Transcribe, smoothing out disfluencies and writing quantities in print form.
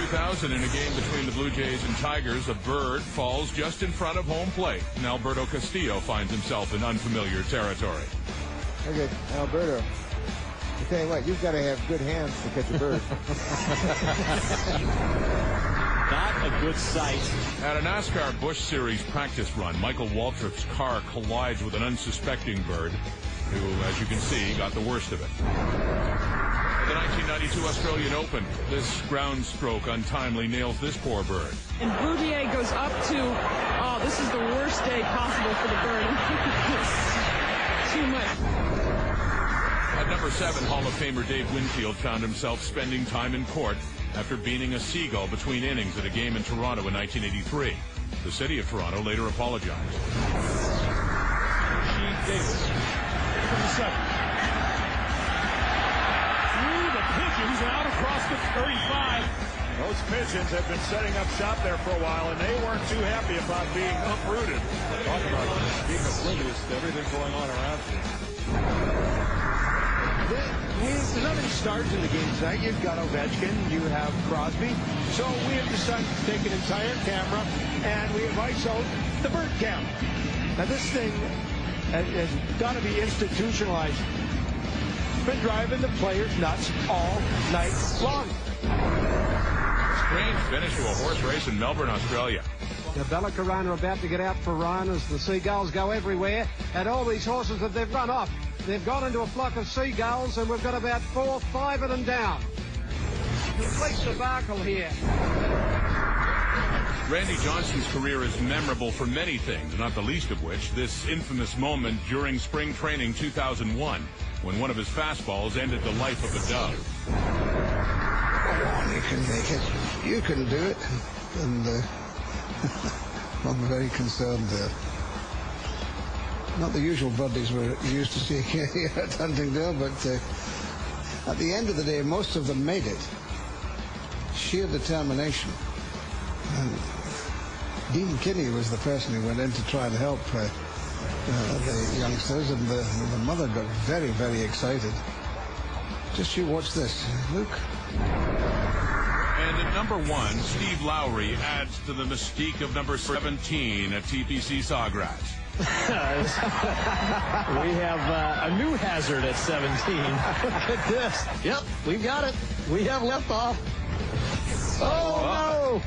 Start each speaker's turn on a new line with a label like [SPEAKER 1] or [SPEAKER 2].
[SPEAKER 1] 2000, in a game between the Blue Jays and Tigers, a bird falls just in front of home plate, and Alberto Castillo finds himself in unfamiliar territory.
[SPEAKER 2] Okay, Alberto, I tell you what, you've got to have good hands to catch a bird.
[SPEAKER 3] Not a good sight.
[SPEAKER 1] At a NASCAR Busch Series practice run, Michael Waltrip's car collides with an unsuspecting bird, who, as you can see, got the worst of it. At the 1992 Australian Open, this ground stroke untimely nails this poor bird.
[SPEAKER 4] And Boudier goes up to, oh, this is the worst day possible for the bird. It's too much.
[SPEAKER 1] At number 7, Hall of Famer Dave Winfield found himself spending time in court after beating a seagull between innings at a game in Toronto in 1983. The city of Toronto later apologized.
[SPEAKER 3] Gene Davis from the 7. Through the pigeons out across the 35.
[SPEAKER 5] Those pigeons have been setting up shop there for a while, and they weren't too happy about being uprooted.
[SPEAKER 3] Talk about being oblivious to everything going on around you.
[SPEAKER 6] There's nothing starts in the game tonight. You've got Ovechkin, you have Crosby. So we have decided to take an entire camera and we have ISO'd the bird cam. Now this thing has got to be institutionalized. It's been driving the players nuts all night long.
[SPEAKER 1] Strange finish to a horse race in Melbourne, Australia.
[SPEAKER 7] The Bella Corona about to get out for run as the seagulls go everywhere. And all these horses that they've run off, they've gone into a flock of seagulls, and we've got about 4 or 5 of them down. Complete debacle here.
[SPEAKER 1] Randy Johnson's career is memorable for many things, not the least of which this infamous moment during spring training 2001, when one of his fastballs ended the life of a dove.
[SPEAKER 8] You can make it. You can do it. And I'm very concerned there. Not the usual birdies we're used to seeing here at Huntingdale, but at the end of the day, most of them made it. Sheer determination. And Dean Kinney was the person who went in to try and help the youngsters, and the mother got very, very excited. Just you watch this, Luke.
[SPEAKER 1] And at number 1, Steve Lowry adds to the mystique of number 17 at TPC Sawgrass.
[SPEAKER 3] We have a new hazard at 17. Look at this. Yep, we've got it. We have left off. Oh, no!